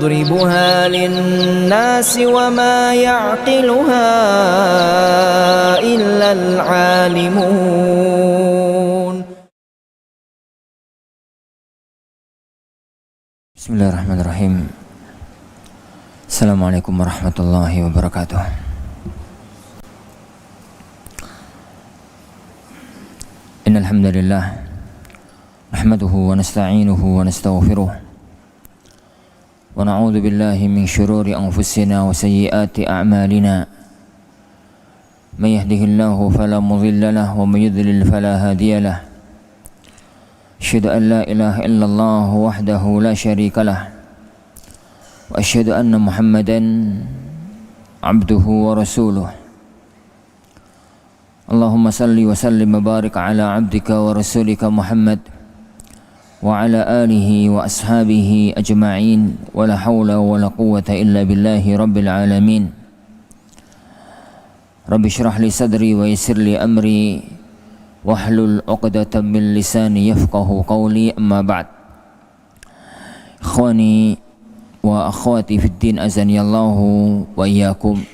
نضربها للناس وما يعقلها إلا العالمون. Bismillahirrahmanirrahim. Assalamualaikum warahmatullahi wabarakatuh. Innal hamdalillah nahmaduhu wa nasta'inuhu wa nastaghfiruh wa na'udzu billahi min shururi anfusina wa sayyiati a'malina. May yahdihillahu fala mudilla lahu wa may yudlil fala hadiya lahu. Asyhadu an la ilaha illallah wahdahu la syarika lah wa asyhadu anna Muhammadan abduhu wa rasuluh. Allahumma salli wa sallim wa barik ala abdika wa rasulika Muhammad wa ala alihi wa ashabihi ajma'in wa la hawla wa la quwwata illa billahi rabbil alamin. Rabbi syrah li sadri wa yassir li amri wahlul 'uqdatam min lisani yafqahu qawli, amma ba'd. Ikhwani wa akhwati fid din, azanillahu wa iyyakum.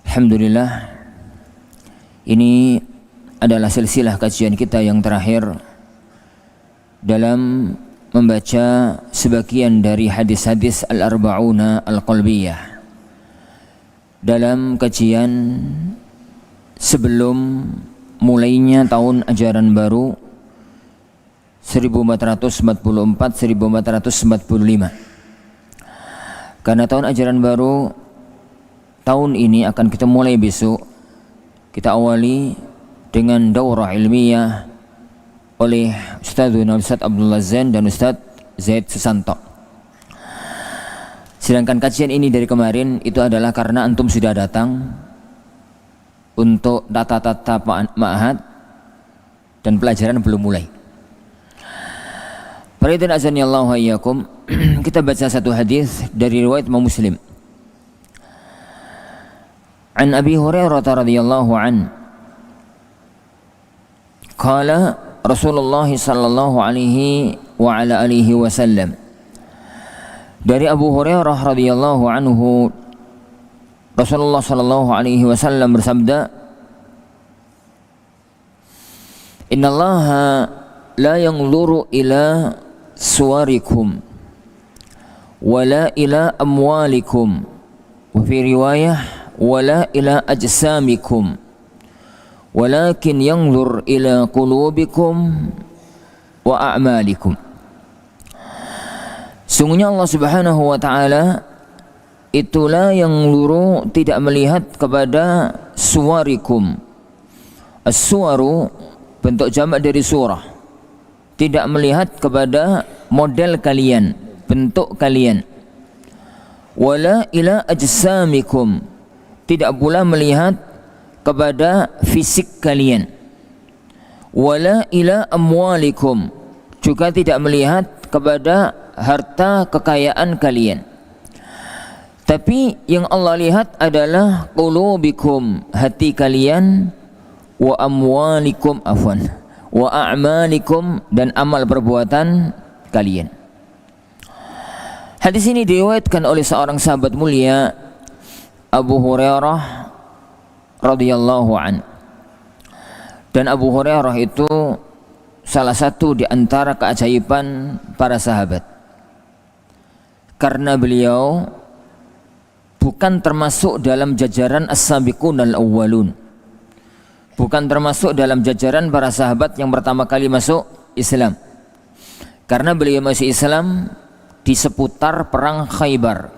Alhamdulillah, ini adalah silsilah kajian kita yang terakhir dalam membaca sebagian dari hadis-hadis al-arba'una al-qalbiyah. Dalam kajian sebelum mulainya tahun ajaran baru 1444-1445. Karena tahun ajaran baru tahun ini akan kita mulai besok. Kita awali dengan daurah ilmiah oleh Ustadzuna Ustadz Abdullah Zain dan Ustadz Zaid Susanto. Sedangkan kajian ini dari kemarin itu adalah karena antum sudah datang untuk tata-tata ma'had dan pelajaran belum mulai. Faridun azanillahu wa iyyakum. Kita baca satu hadis dari riwayat Imam Muslim. An Abi Hurairah radhiyallahu an qala Rasulullah sallallahu alaihi wa ala alihi wasallam. Dari Abu Hurairah radhiyallahu anhu, Rasulullah sallallahu alaihi wasallam bersabda, "Innallaha la yanzuru ila suwarikum wala ila amwalikum." Wa fi riwayah, "Wala ila ajsamikum walakin yanzur ila qulubikum wa a'malikum." Sungguhnya Allah Subhanahu wa taala itulah yang luru tidak melihat kepada suwarikum. As-suwaru bentuk jamak dari surah. Tidak melihat kepada model kalian, bentuk kalian. Wala ila ajsamikum, tidak pula melihat kepada fisik kalian. Wala ila amwalikum, juga tidak melihat kepada harta kekayaan kalian. Tapi yang Allah lihat adalah qulubikum, hati kalian, wa amwalikum, afwan, wa a'malikum, dan amal perbuatan kalian. Hadis ini diriwayatkan oleh seorang sahabat mulia, Abu Hurairah radhiyallahu an. Dan Abu Hurairah itu salah satu di antara keajaiban para sahabat. Karena beliau bukan termasuk dalam jajaran as-sabiqun al-awwalun, bukan termasuk dalam jajaran para sahabat yang pertama kali masuk Islam. Karena beliau masuk Islam di seputar perang Khaybar.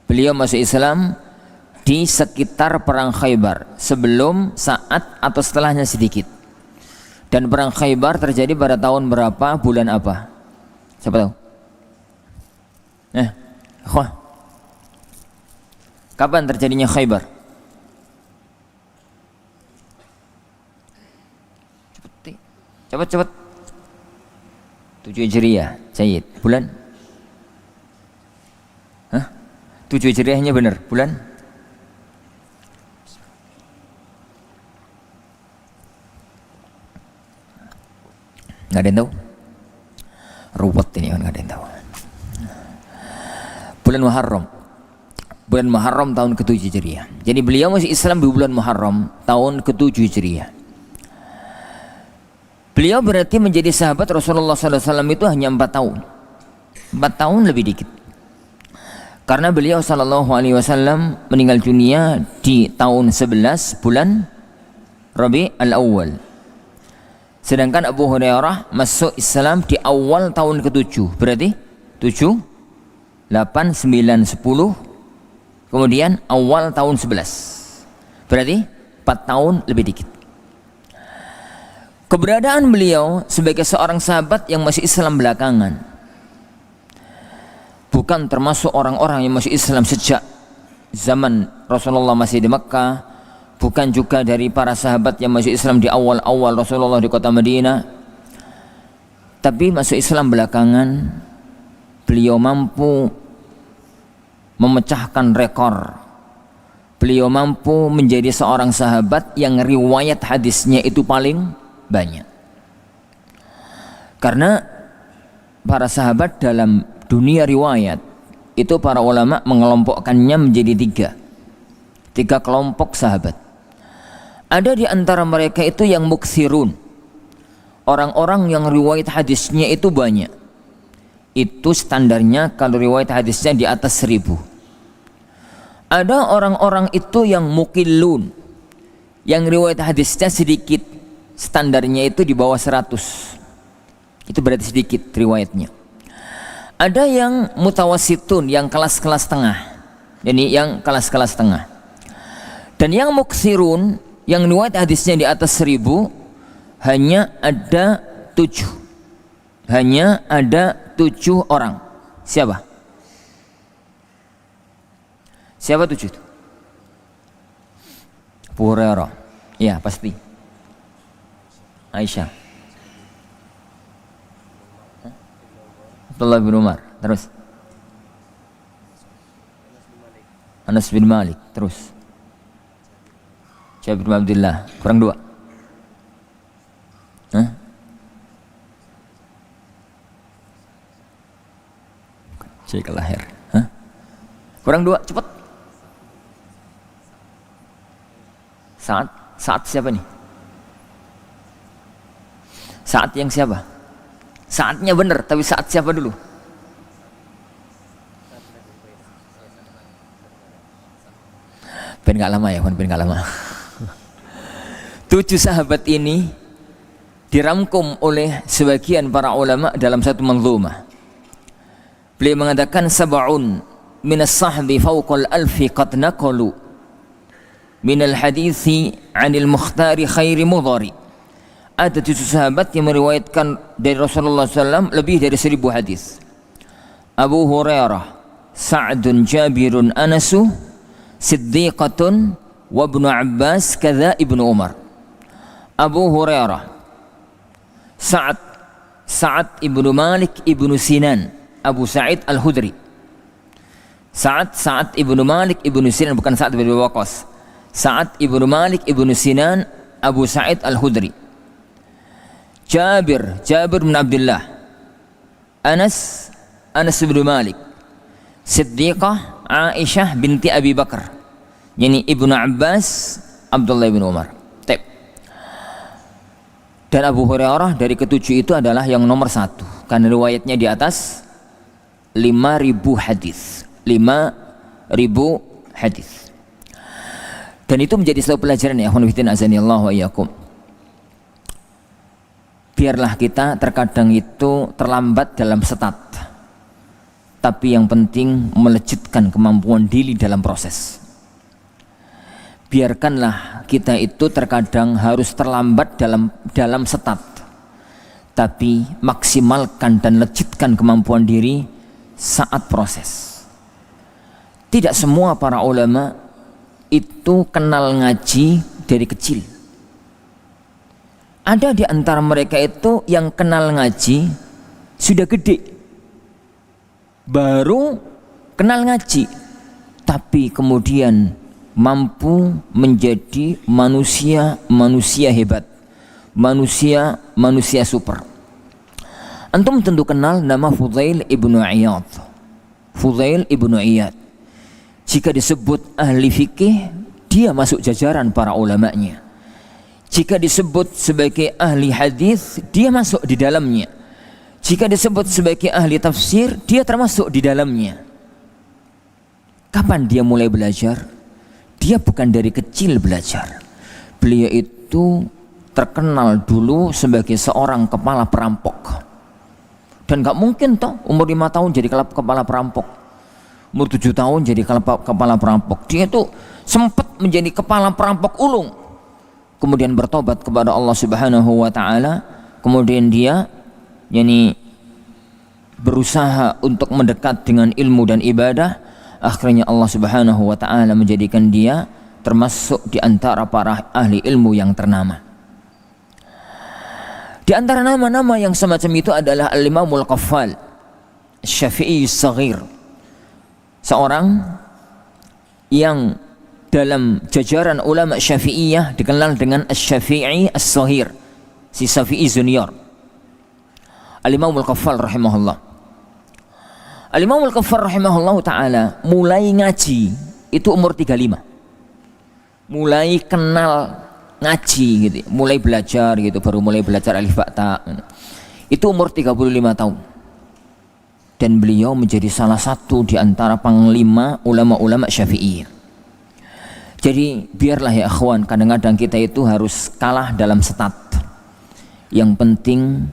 Beliau masuk Islam di sekitar perang Khaybar, sebelum, saat, atau setelahnya sedikit. Dan perang Khaybar terjadi pada tahun berapa, bulan apa? Siapa tahu? Kapan terjadinya Khaybar? Cepat. 7 Hijriah. Jayid. Bulan? 7 Hijriahnya benar. Bulan? Nggak ada yang tahu? Ruwet ini kan, nggak ada yang tahu. bulan Muharram. Bulan Muharram tahun ke-7 Hijriah. Jadi beliau masih Islam di bulan Muharram tahun ke-7 Hijriah. Beliau berarti menjadi sahabat Rasulullah SAW itu hanya 4 tahun. 4 tahun lebih dikit. Karena beliau SAW meninggal dunia di tahun 11 bulan Rabi'ul Awwal. Sedangkan Abu Hurairah masuk Islam di awal tahun ke-7. Berarti 7, 8, 9, 10. Kemudian awal tahun 11. Berarti 4 tahun lebih dikit. Keberadaan beliau sebagai seorang sahabat yang masih Islam belakangan, bukan termasuk orang-orang yang masih Islam sejak zaman Rasulullah masih di Mekkah, bukan juga dari para sahabat yang masih Islam di awal-awal Rasulullah di kota Madinah, tapi masuk Islam belakangan. Beliau mampu memecahkan rekor. Beliau mampu menjadi seorang sahabat yang riwayat hadisnya itu paling banyak. Karena para sahabat dalam dunia riwayat itu para ulama mengelompokkannya menjadi 3 kelompok sahabat. Ada di antara mereka itu yang muktsirun, orang-orang yang riwayat hadisnya itu banyak. Itu standarnya kalau riwayat hadisnya di atas 1000. Ada orang-orang itu yang mukillun, yang riwayat hadisnya sedikit, standarnya itu di bawah 100. Itu berarti sedikit riwayatnya. Ada yang mutawasitun, yang kelas-kelas tengah. Ini yang kelas-kelas tengah. Dan yang muktsirun, yang riwayat hadisnya di atas 1000, hanya ada 7. Hanya ada 7 orang. Siapa? Siapa 7 itu? Abu Hurairah. Ya, pasti. Aisyah. Abdullah bin Umar. Terus Anas bin Malik. Terus Jabir bin Abdullah. Kurang 2. Cek lahir. Kurang 2, cepat. Saat siapa nih? Saat yang siapa? Saatnya benar, tapi saat siapa dulu? Ben gak lama ya, ben gak lama. 7 sahabat ini dirangkum oleh sebagian para ulama dalam satu manzumah. Beliau mengatakan sab'un minas sahbi fawqal alfi qad naqalu minal hadithi anil mukhtari khairi mudhari. Ada 7 sahabat yang meriwayatkan dari Rasulullah SAW lebih dari 1000 hadis. Abu Hurairah, Sa'dun, Jabirun, Anasu, Siddiqatun, wa Ibnu Abbas, kadza Ibnu Umar. Abu Hurairah, Sa'ad Ibnu Malik Ibnu Sinan, Abu Sa'id Al-Hudri. Sa'ad Ibnu Malik Ibnu Sinan, bukan Sa'ad bin Waqqas. Sa'ad Ibnu Malik Ibnu Sinan, Abu Sa'id Al-Hudri. Jabir bin Abdullah. Anas bin Malik. Siddiqah Aisyah binti Abi Bakar. Yani Ibnu Abbas, Abdullah bin Umar. Dan Abu Hurairah dari ke-7 itu adalah yang nomor 1 karena riwayatnya di atas 5.000 hadis. 5.000 hadis. Dan itu menjadi satu pelajaran ya, khonifidin azanillahu wa iyyakum. Biarlah kita terkadang itu terlambat dalam setat, tapi yang penting melejitkan kemampuan diri dalam proses. Biarkanlah kita itu terkadang harus terlambat dalam setat, tapi maksimalkan dan lejitkan kemampuan diri saat proses. Tidak semua para ulama itu kenal ngaji dari kecil. Ada di antara mereka itu yang kenal ngaji sudah gede, baru kenal ngaji, tapi kemudian mampu menjadi manusia hebat, manusia super. Antum tentu kenal nama Fudail ibnu Iyad. Fudail ibnu Iyad. Jika disebut ahli fikih, dia masuk jajaran para ulamanya. Jika disebut sebagai ahli hadis, dia masuk di dalamnya. Jika disebut sebagai ahli tafsir, dia termasuk di dalamnya. Kapan dia mulai belajar? Dia bukan dari kecil belajar. Beliau itu terkenal dulu sebagai seorang kepala perampok. Dan gak mungkin toh umur 5 tahun jadi kepala perampok, umur 7 tahun jadi kepala perampok. Dia itu sempat menjadi kepala perampok ulung, kemudian bertobat kepada Allah Subhanahu wa taala, kemudian dia berusaha untuk mendekat dengan ilmu dan ibadah. Akhirnya Allah Subhanahu wa taala menjadikan dia termasuk di antara para ahli ilmu yang ternama. Di antara nama-nama yang semacam itu adalah Al-Imamul Qaffal Syafi'i As-Saghir, seorang yang dalam jajaran ulama Syafi'iyah dikenal dengan Asy-Syafi'i As-Saghir, si Syafi'i Junior. Al-Imamul Qaffal rahimahullah. Al-Imamul Qaffal rahimahullah ta'ala mulai ngaji itu umur 35. Mulai kenal ngaji gitu, mulai belajar gitu, baru mulai belajar alif ba ta. Itu umur 35 tahun. Dan beliau menjadi salah satu di antara panglima ulama-ulama Syafi'iyah. Jadi biarlah ya akhwan, kadang-kadang kita itu harus kalah dalam setat. Yang penting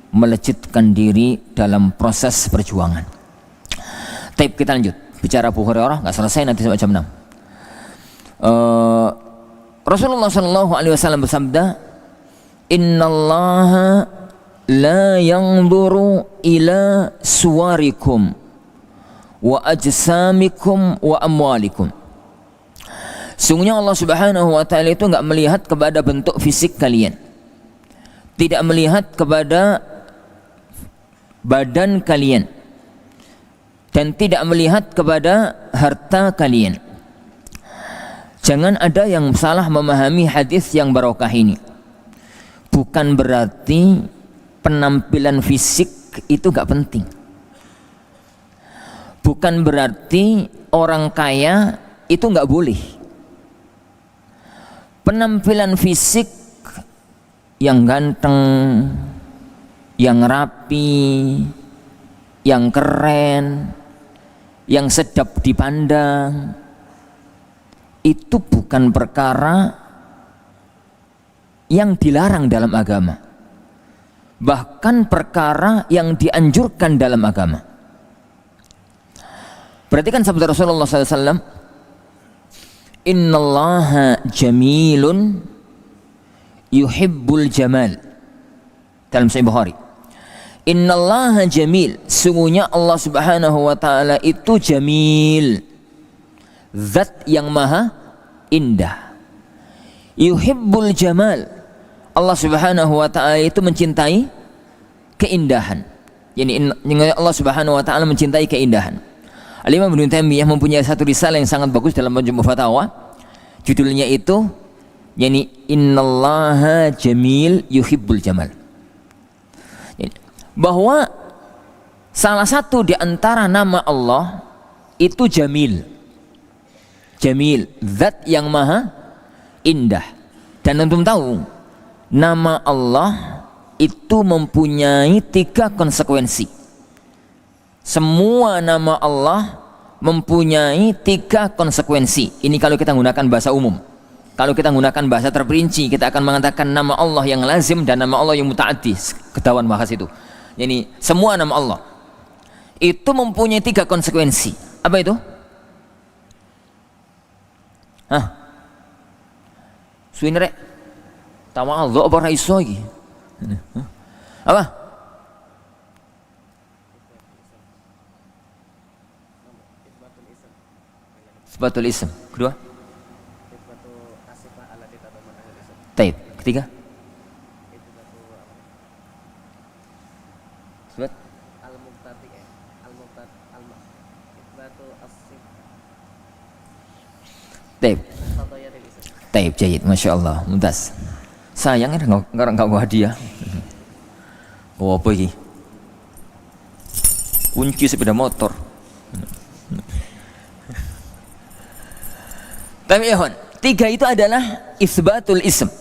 melejitkan diri dalam proses perjuangan. Taib, kita lanjut bicara Abu Hurairah, nggak selesai nanti sampai jam 6. Rasulullah sallallahu alaihi wasallam bersabda, "Innallaha la yanzuru ila suwarikum wa ajsamikum wa amwalikum." Sungguhnya Allah Subhanahu wa taala itu enggak melihat kepada bentuk fisik kalian, tidak melihat kepada badan kalian, dan tidak melihat kepada harta kalian. Jangan ada yang salah memahami hadis yang barokah ini. Bukan berarti penampilan fisik itu gak penting. Bukan berarti orang kaya itu gak boleh. Penampilan fisik yang ganteng, yang rapi, yang keren, yang sedap dipandang, itu bukan perkara yang dilarang dalam agama, bahkan perkara yang dianjurkan dalam agama. Perhatikan sabda Rasulullah SAW, "Innallaha jamilun yuhibbul jamal." Dalam Sahih Bukhari, "Innallaha jamil." Sungguhnya Allah Subhanahu wa taala itu jamil, zat yang maha indah. Yuhibbul jamal. Allah Subhanahu wa taala itu mencintai keindahan. Yani Allah Subhanahu wa taala mencintai keindahan. Al-Imam Ibnu Taimiyah mempunyai satu risalah yang sangat bagus dalam Majmu' Fatawa. Judulnya itu Innallaha jamil yuhibbul jamal. Bahwa salah satu di antara nama Allah itu jamil. Jamil, zat yang maha indah. Dan antum tahu, nama Allah itu mempunyai 3 konsekuensi. Semua nama Allah mempunyai 3 konsekuensi. Ini kalau kita menggunakan bahasa umum. Kalau kita menggunakan bahasa terperinci, kita akan mengatakan nama Allah yang lazim dan nama Allah yang muta'addi. Ketahuan bahas itu. Jadi semua nama Allah itu mempunyai 3 konsekuensi. Apa itu? Suinere tawadhu apa ra iso iki? Apa? Isbatul ism. Kedua? Taib. Ketiga? Isbat al-muqtadi isbatu as-sif. Taib. Taib, jayid, Masya Allah, mumtaz. Sayang ya nggak gua hadiah. Oh apa ini? Kunci sepeda motor. Tapi ihwan, 3 itu adalah isbatul ism,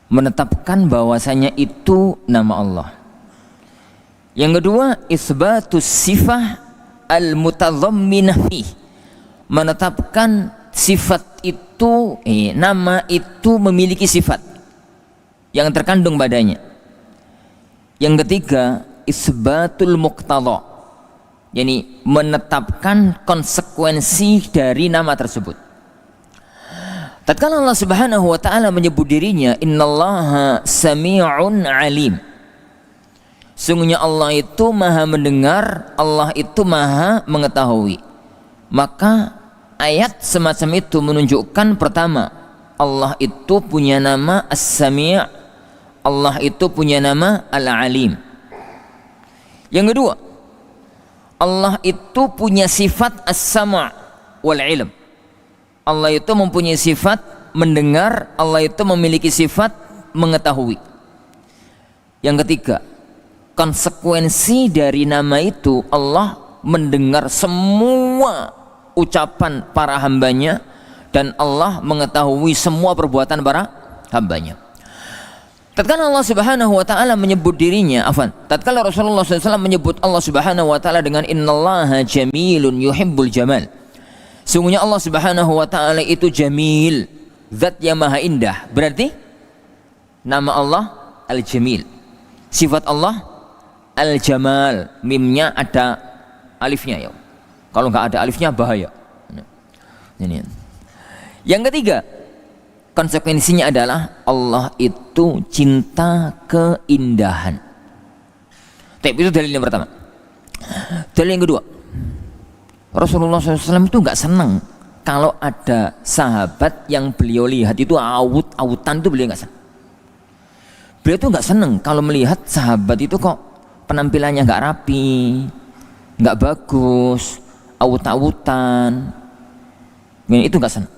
menetapkan bahwasanya itu nama Allah. Yang kedua, isbatus sifah al-mutadhamminah fi, menetapkan sifat itu, nama itu memiliki sifat yang terkandung padanya. Yang ketiga, isbatul muqtadha, yakni menetapkan konsekuensi dari nama tersebut. Tatkala Allah Subhanahu wa taala menyebut dirinya innallaha sami'un alim, sungguhnya Allah itu maha mendengar, Allah itu maha mengetahui, maka ayat semacam itu menunjukkan pertama, Allah itu punya nama As-Sami', Allah itu punya nama Al-Alim. Yang kedua, Allah itu punya sifat As-Sam' wal ilm, Allah itu mempunyai sifat mendengar, Allah itu memiliki sifat mengetahui. Yang ketiga, konsekuensi dari nama itu, Allah mendengar semua ucapan para hambanya dan Allah mengetahui semua perbuatan para hambanya. Tatkala Allah Subhanahu wa taala menyebut dirinya, tatkala Rasulullah SAW menyebut Allah Subhanahu wa taala dengan innallaha jamilun yuhibbul jamal, sungguhnya Allah Subhanahu wa taala itu jamil, zat yang maha indah. Berarti nama Allah Al-Jamil, sifat Allah Al-Jamal, mimnya ada alifnya ya. Kalau nggak ada alifnya bahaya. Ini. Yang ketiga, konsekuensinya adalah Allah itu cinta keindahan. Tapi itu dalil yang pertama. Dalil yang kedua, Rasulullah SAW itu nggak senang kalau ada sahabat yang beliau lihat itu awut-awutan, itu beliau nggak senang. Beliau itu nggak senang kalau melihat sahabat itu kok penampilannya nggak rapi, nggak bagus, awut-awutan. Itu nggak senang.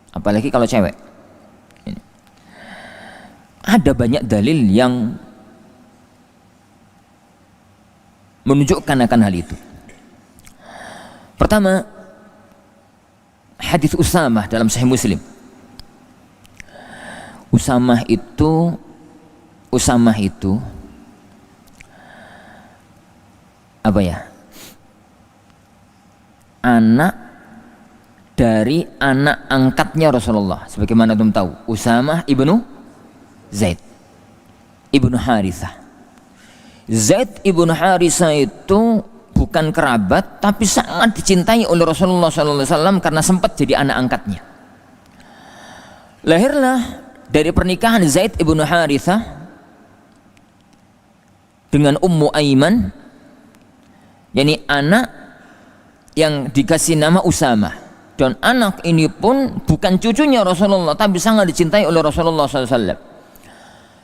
Apalagi kalau cewek. Ada banyak dalil yang menunjukkan akan hal itu. Pertama, hadis Usamah dalam Sahih Muslim. Usamah itu apa ya? Anak dari anak angkatnya Rasulullah. Sebagaimana antum tahu, Usamah ibnu Zaid ibnu Harithah. Zaid ibnu Harithah itu bukan kerabat, tapi sangat dicintai oleh Rasulullah SAW karena sempat jadi anak angkatnya. Lahirlah dari pernikahan Zaid ibnu Harithah dengan Ummu Aiman, yakni anak yang dikasih nama Usamah. Dan anak ini pun bukan cucunya Rasulullah, tapi sangat dicintai oleh Rasulullah SAW.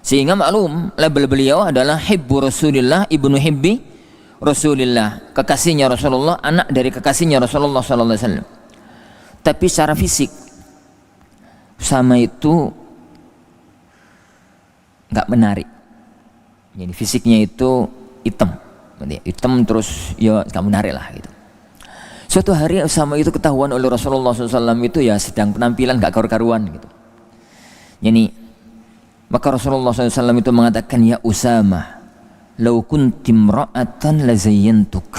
Sehingga maklum, label beliau adalah Hibbu Rasulillah ibnu Hibbi Rasulillah, kekasihnya Rasulullah, anak dari kekasihnya Rasulullah SAW. Tapi secara fisik sama itu nggak menarik. Jadi fisiknya itu hitam terus ya nggak menarik lah gitu. Suatu hari Usama itu ketahuan oleh Rasulullah SAW itu ya sedang penampilan nggak karu-karuan gitu. Jadi maka Rasulullah SAW itu mengatakan, ya Usama, lau kunti imra'atan la zayyantuk.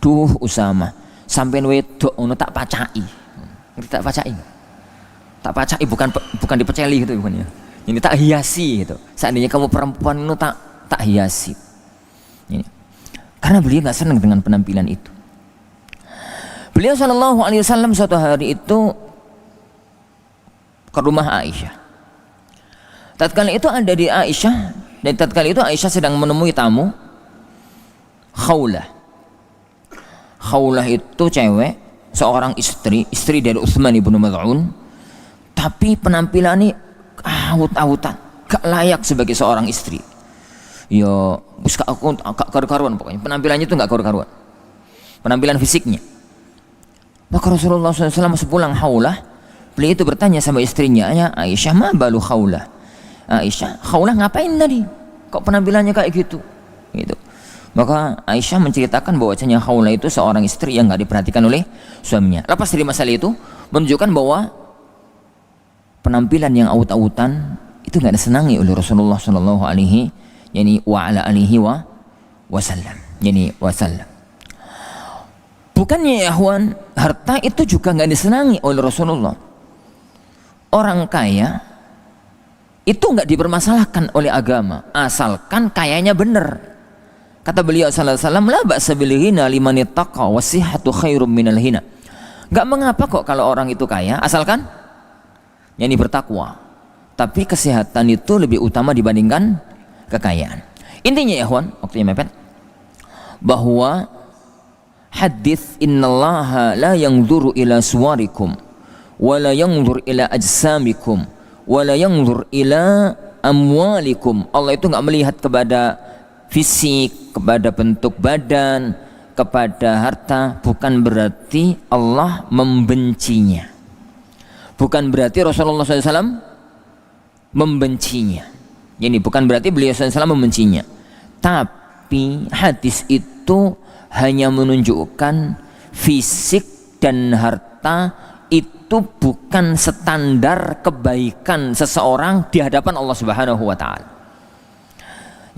Duh Usama, sampean wedok ono tak pacai. Tak pacai. Tak pacai bukan dipeceli gitu bukan ya. Ini tak hiasi gitu. Seandainya kamu perempuan itu tak hiasi. Ini. Karena beliau enggak senang dengan penampilan itu. Beliau SAW suatu hari itu ke rumah Aisyah. Tatkala itu ada di Aisyah, dan tatkala itu Aisyah sedang menemui tamu Khawlah. Khawlah itu cewek, seorang istri dari Utsman ibnu Maz'un, tapi penampilannya awut-awutan, gak layak sebagai seorang istri. Ya, aku gak karu-karuan pokoknya. Penampilannya itu gak karu-karuan. Penampilan fisiknya. Maka Rasulullah SAW sepulang Khawlah, beliau itu bertanya sama istrinya, ya Aisyah, ma balu Khawlah? Aisyah, Khawlah ngapain tadi? Kok penampilannya kayak gitu? Gitu. Maka Aisyah menceritakan bahwasanya Khawlah itu seorang istri yang nggak diperhatikan oleh suaminya. Lepas dari masalah itu menunjukkan bahwa penampilan yang aut-autan itu nggak disenangi oleh Rasulullah Shallallahu Alaihi Wasallam. Bukannya ya ikhwan, harta itu juga nggak disenangi oleh Rasulullah. Orang kaya itu nggak dipermasalahkan oleh agama, asalkan kayanya benar. Kata beliau sallallahu alaihi wasallam, la ba'sa bil ghina liman ittaqa wasihhatu khairum minal hina. Nggak mengapa kok kalau orang itu kaya, asalkan bertakwa. Tapi kesehatan itu lebih utama dibandingkan kekayaan. Intinya ya ikhwan, waktunya mepet, bahwa hadits innallaha la yanzuru ila suwarikum wa la yanzur ila ajsamikum wa la yanzur ila amwalikum. Allah itu enggak melihat kepada fisik, kepada bentuk badan, kepada harta. Bukan berarti Allah membencinya, bukan berarti Rasulullah SAW membencinya. Ini bukan berarti beliau SAW membencinya, tapi hadis itu hanya menunjukkan fisik dan harta itu bukan standar kebaikan seseorang di hadapan Allah Subhanahu wa taala.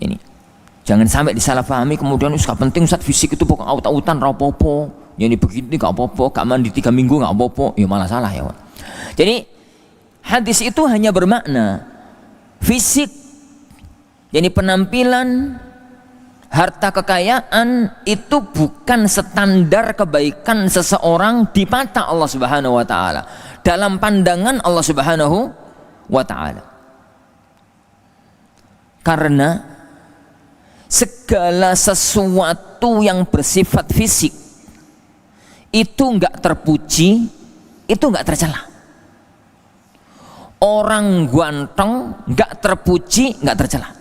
Ini jangan sampai disalahpahami kemudian gak penting Ustaz, fisik itu pokok aut-autan ra apa-apa. Ini begini gak apa-apa, gak mandi 3 minggu gak apa-apa. Ya malah salah ya. Jadi hadis itu hanya bermakna fisik, jadi penampilan, harta, kekayaan itu bukan standar kebaikan seseorang di mata Allah Subhanahu wa taala, dalam pandangan Allah Subhanahu wa taala. Karena segala sesuatu yang bersifat fisik itu enggak terpuji, itu enggak tercela. Orang ganteng enggak terpuji, enggak tercela.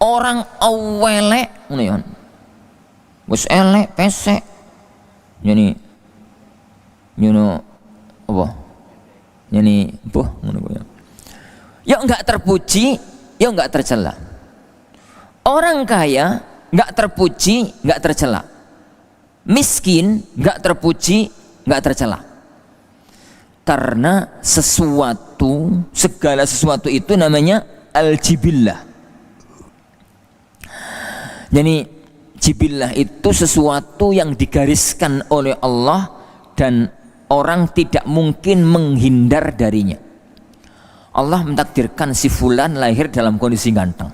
Orang awelek ngono ya. Wis elek pesek. Yani apa? Yani boh ngono ya. Ya enggak terpuji, ya enggak tercela. Orang kaya enggak terpuji, enggak tercela. Miskin enggak terpuji, enggak tercela. Karena segala sesuatu itu namanya al-jibillah. Jadi jibillah itu sesuatu yang digariskan oleh Allah dan orang tidak mungkin menghindar darinya. Allah mentakdirkan si fulan lahir dalam kondisi ganteng.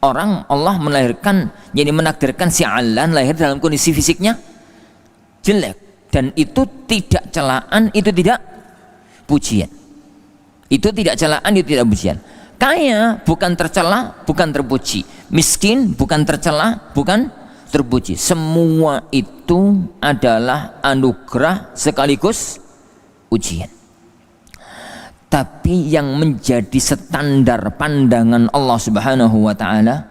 Allah menakdirkan si Alan lahir dalam kondisi fisiknya jelek, dan itu tidak celaan, itu tidak pujian. Itu tidak celaan, itu tidak pujian. Kaya bukan tercela, bukan terpuji. Miskin bukan tercela, bukan terpuji. Semua itu adalah anugerah sekaligus ujian. Tapi yang menjadi standar pandangan Allah Subhanahu wa taala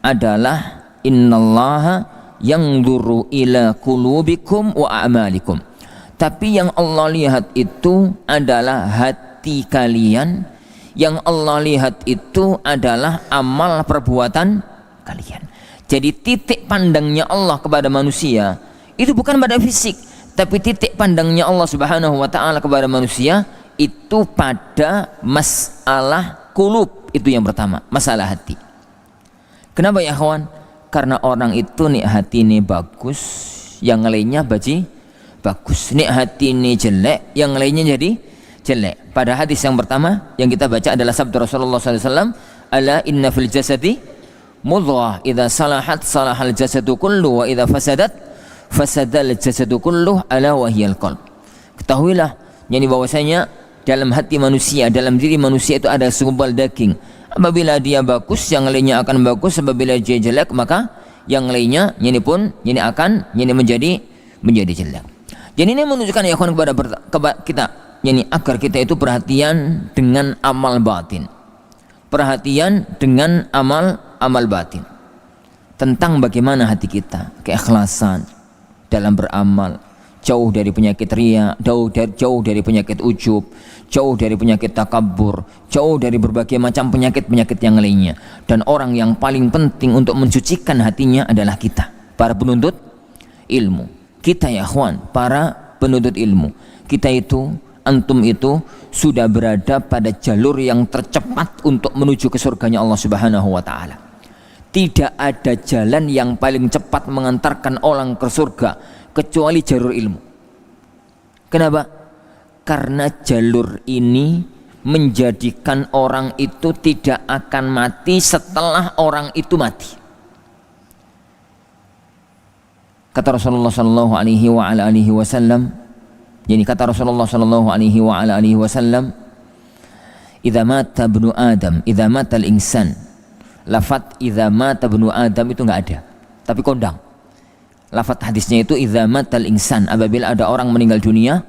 adalah innallaha yanzuru ila qulubikum wa a'malikum. Tapi yang Allah lihat itu adalah hati kalian. Yang Allah lihat itu adalah amal perbuatan kalian. Jadi titik pandangnya Allah kepada manusia itu bukan pada fisik, tapi titik pandangnya Allah Subhanahu wa taala kepada manusia itu pada masalah qulub. Itu yang pertama, masalah hati. Kenapa ya kawan? Karena orang itu nih hati ini bagus, yang lainnya bagus. Nih hati ini jelek, yang lainnya jadi jelek. Pada hadis yang pertama yang kita baca adalah sabda Rasulullah SAW, ala inna fil jasadi mudghah idza salahat salahal jasadu kullu wa idza fasadat fasadal jasadu kullu ala wahiyal qalb. Ketahuilah bahwasanya dalam hati manusia, dalam diri manusia itu ada segumpal daging. Apabila dia bagus, yang lainnya akan bagus. Apabila dia jelek, maka yang lainnya akan menjadi jelek. Jadi ini menunjukkan ya kepada kita, agar kita itu perhatian dengan amal batin. Perhatian dengan amal batin. Tentang bagaimana hati kita, keikhlasan dalam beramal, jauh dari penyakit riya, jauh dari penyakit ujub, jauh dari penyakit takabur, jauh dari berbagai macam penyakit-penyakit yang lainnya. Dan orang yang paling penting untuk mensucikan hatinya adalah kita, para penuntut ilmu. Kita ya ikhwan, para penuntut ilmu. Kita itu, antum itu sudah berada pada jalur yang tercepat untuk menuju ke surganya Allah Subhanahu wa taala. Tidak ada jalan yang paling cepat mengantarkan orang ke surga kecuali jalur ilmu. Kenapa? Karena jalur ini menjadikan orang itu tidak akan mati setelah orang itu mati. Kata Rasulullah sallallahu alaihi wa ala alihi wasallam, yani kata Rasulullah sallallahu alaihi wa ala alihi wasallam, "Idza mata ibnu Adam, idza mata al-insan." Lafaz idza mata ibnu Adam itu enggak ada, tapi kondang. Lafaz hadisnya itu idza matal insan, apabila ada orang meninggal dunia,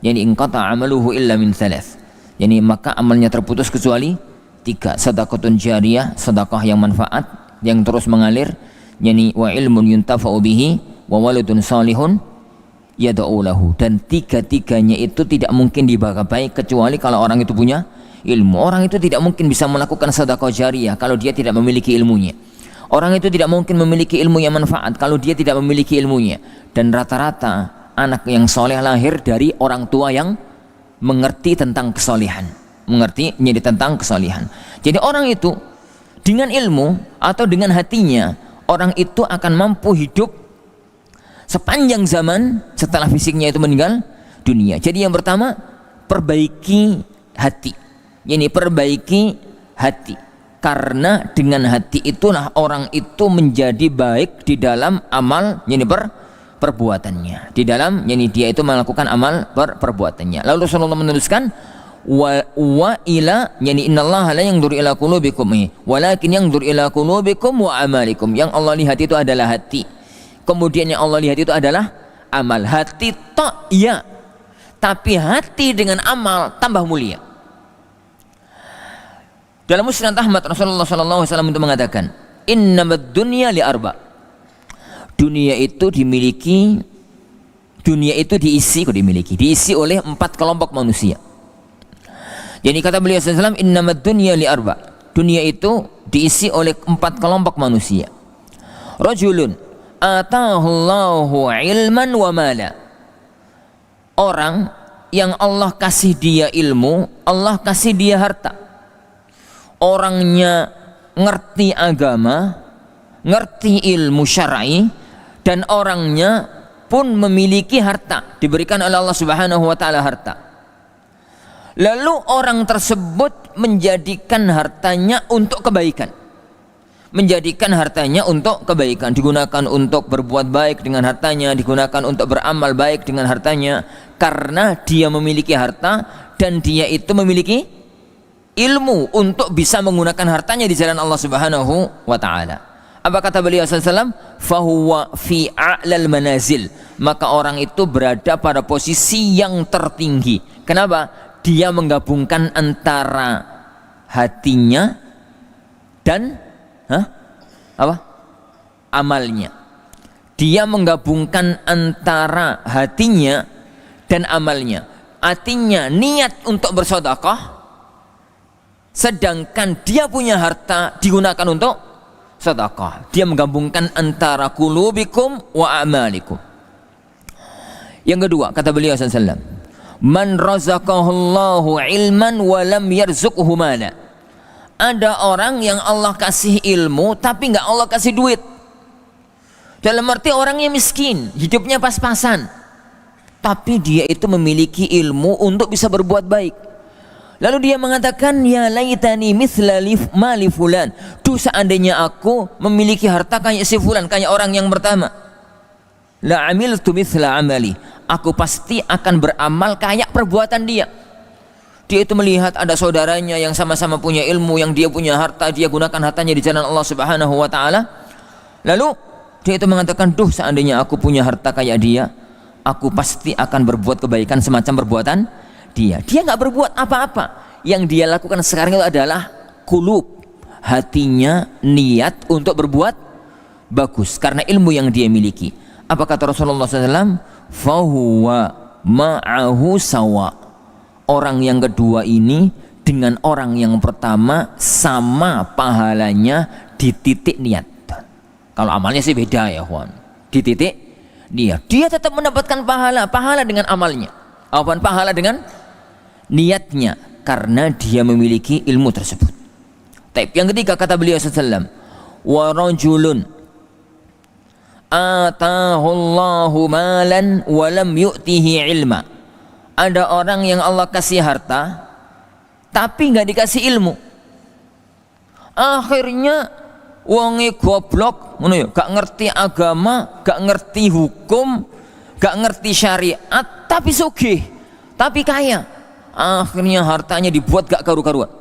yani inqata amaluhu illa min thalath, yani maka amalnya terputus kecuali 3, sedekahun jariyah, sedekah yang manfaat yang terus mengalir, yani wa ilmun yuntafa'u bihi wa waladun salihun yad'u lahu. Dan 3-tiganya itu tidak mungkin dibagai kecuali kalau orang itu punya ilmu. Orang itu tidak mungkin bisa melakukan sedekah jariyah kalau dia tidak memiliki ilmunya. Orang itu tidak mungkin memiliki ilmu yang manfaat kalau dia tidak memiliki ilmunya. Dan rata-rata anak yang soleh lahir dari orang tua yang mengerti tentang kesolehan, mengerti menjadi tentang kesolehan. Jadi orang itu dengan ilmu atau dengan hatinya, orang itu akan mampu hidup sepanjang zaman setelah fisiknya itu meninggal dunia. Jadi yang pertama, perbaiki hati. Ini perbaiki hati, karena dengan hati itulah orang itu menjadi baik di dalam amal, yani perbuatannya, di dalam, yani dia itu melakukan amal perbuatannya. Lalu Rasulullah menuliskan wa ila, yani innallaha la yanzuru ila qulubikum walakin yanzuru ila qulubikum wa amalikum. Yang Allah lihat itu adalah hati, kemudian yang Allah lihat itu adalah amal. Hati tok ya, tapi hati dengan amal tambah mulia. Dalam Musnad Ahmad, Rasulullah sallallahu alaihi wasallam itu mengatakan, "Innamad dunya li arba." Dunia itu dimiliki, dunia itu diisi oleh 4 kelompok manusia. Jadi kata beliau sallallahu alaihi wasallam, "Innamad dunya li arba." Dunia itu diisi oleh 4 kelompok manusia. Rajulun atahullahu ilman wa mala. Orang yang Allah kasih dia ilmu, Allah kasih dia harta. Orangnya ngerti agama, ngerti ilmu syar'i, dan orangnya pun memiliki harta, diberikan oleh Allah Subhanahu wa taala harta. Lalu orang tersebut menjadikan hartanya untuk kebaikan. Menjadikan hartanya untuk kebaikan, digunakan untuk berbuat baik dengan hartanya, digunakan untuk beramal baik dengan hartanya, karena dia memiliki harta dan dia itu memiliki ilmu untuk bisa menggunakan hartanya di jalan Allah Subhanahu wa taala. Apa kata beliau sallallahu alaihi wasallam? Fahuwa fi a'lal manazil. Maka orang itu berada pada posisi yang tertinggi. Kenapa? Dia menggabungkan antara hatinya dan amalnya. Dia menggabungkan antara hatinya dan amalnya. Hatinya niat untuk bersedekah, sedangkan dia punya harta digunakan untuk sedekah. Dia menggabungkan antara qulubikum wa amalikum. Yang kedua, kata beliau sallallahu alaihi wasallam, "Man razaqahullahu ilman wa lam yarzuqhu mala." Ada orang yang Allah kasih ilmu tapi enggak Allah kasih duit. Dalam arti orangnya miskin, hidupnya pas-pasan, tapi dia itu memiliki ilmu untuk bisa berbuat baik. Lalu dia mengatakan, "Ya laitani mithla mali fulan." Duh, seandainya aku memiliki harta kayak si fulan, kayak orang yang pertama. La amiltu mithla amali. Aku pasti akan beramal kayak perbuatan dia. Dia itu melihat ada saudaranya yang sama-sama punya ilmu, yang dia punya harta, dia gunakan hartanya di jalan Allah Subhanahu wa taala. Lalu dia itu mengatakan, "Duh, seandainya aku punya harta kayak dia, aku pasti akan berbuat kebaikan semacam perbuatan dia." Dia nggak berbuat apa-apa. Yang dia lakukan sekarang itu adalah qulub, hatinya niat untuk berbuat bagus karena ilmu yang dia miliki. Apa kata Rasulullah SAW? fahuwa ma'ahu sawa. Orang yang kedua ini dengan orang yang pertama sama pahalanya di titik niat. Kalau amalnya sih beda ya kawan. Di titik niat dia tetap mendapatkan pahala dengan amalnya. Pahala dengan niatnya karena dia memiliki ilmu tersebut. Yang ketiga kata beliau sallallahu wa rajulun atahullahu malan wa lam yu'tihi ilma. Ada orang yang Allah kasih harta tapi nggak dikasih ilmu. Akhirnya wonge goblok, ngono ya, gak ngerti agama, gak ngerti hukum, gak ngerti syariat, tapi sugih, tapi kaya. Akhirnya hartanya dibuat gak karu-karuan.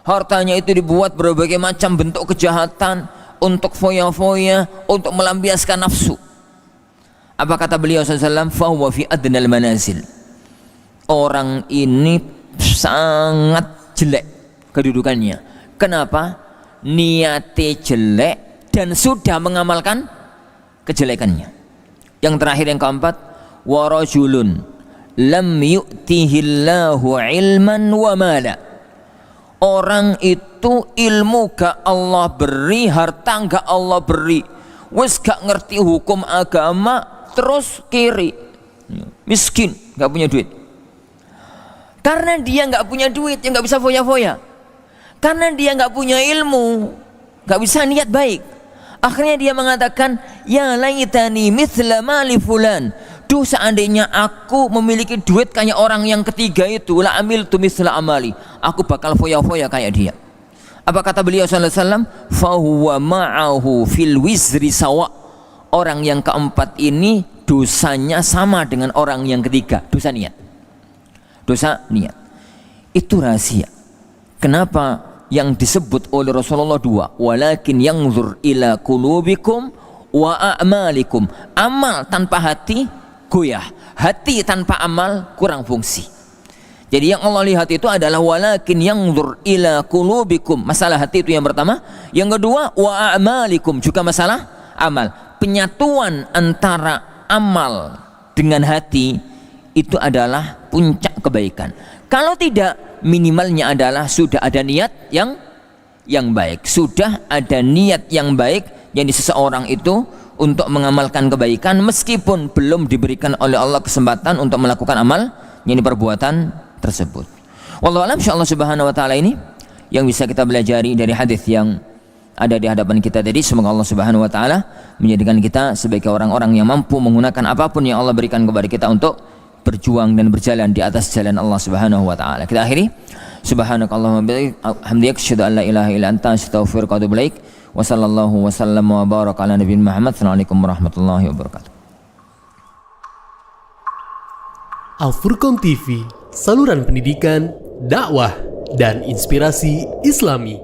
Hartanya itu dibuat berbagai macam bentuk kejahatan untuk foya-foya, untuk melampiaskan nafsu. Apa kata beliau sallallahu alaihi wasallam? Fahuwa fi adnal manazil. Orang ini sangat jelek kedudukannya. Kenapa? Niatnya jelek dan sudah mengamalkan kejelekannya. Yang terakhir yang keempat, wa rajulun lam yu'tihillahu ilman wa mala. Orang itu ilmu gak Allah beri, harta gak Allah beri, wis gak ngerti hukum agama, terus kiri, miskin, gak punya duit. Karena dia gak punya duit, yang gak bisa foya-foya. Karena dia gak punya ilmu, gak bisa niat baik. Akhirnya dia mengatakan, ya laitani mithla mali fulan. Duh, seandainya aku memiliki duit kayak orang yang ketiga itu, la amil tu mithla amali. Aku bakal foya-foya kayak dia. Apa kata beliau sallallahu alaihi wasallam? Fahuwa ma'ahu fil wizri sawa. Orang yang keempat ini dosanya sama dengan orang yang ketiga, dosa niat. Dosa niat. Itu rahasia. Kenapa yang disebut oleh Rasulullah dua, walakin yanzur ila qulubikum wa a'malikum. Amal tanpa hati goyah, hati tanpa amal kurang fungsi. Jadi yang Allah lihat itu adalah walakin yanzur ila qulubikum, masalah hati itu yang pertama. Yang kedua wa a'malikum, juga masalah amal. Penyatuan antara amal dengan hati itu adalah puncak kebaikan. Kalau tidak, minimalnya adalah sudah ada niat yang baik, sudah ada niat yang baik yang di seseorang itu untuk mengamalkan kebaikan meskipun belum diberikan oleh Allah kesempatan untuk melakukan amal yang perbuatan tersebut. Wallahu a'lam. Insyaallah subhanahu wa ta'ala ini yang bisa kita pelajari dari hadis yang ada di hadapan kita tadi. Semoga Allah subhanahu wa ta'ala menjadikan kita sebagai orang-orang yang mampu menggunakan apapun yang Allah berikan kepada kita untuk berjuang dan berjalan di atas jalan Allah subhanahu wa ta'ala. Kita akhiri. Subhanakallahumma bihamdika asyhadu an la ilaha illa anta astaghfiruka wa atubu ilaik. Wa sallallahu wa sallam wa baraka ala nabiyina Muhammad. Assalamualaikum warahmatullahi wabarakatuh. Al-Furqan TV, saluran pendidikan, dakwah, dan inspirasi Islami.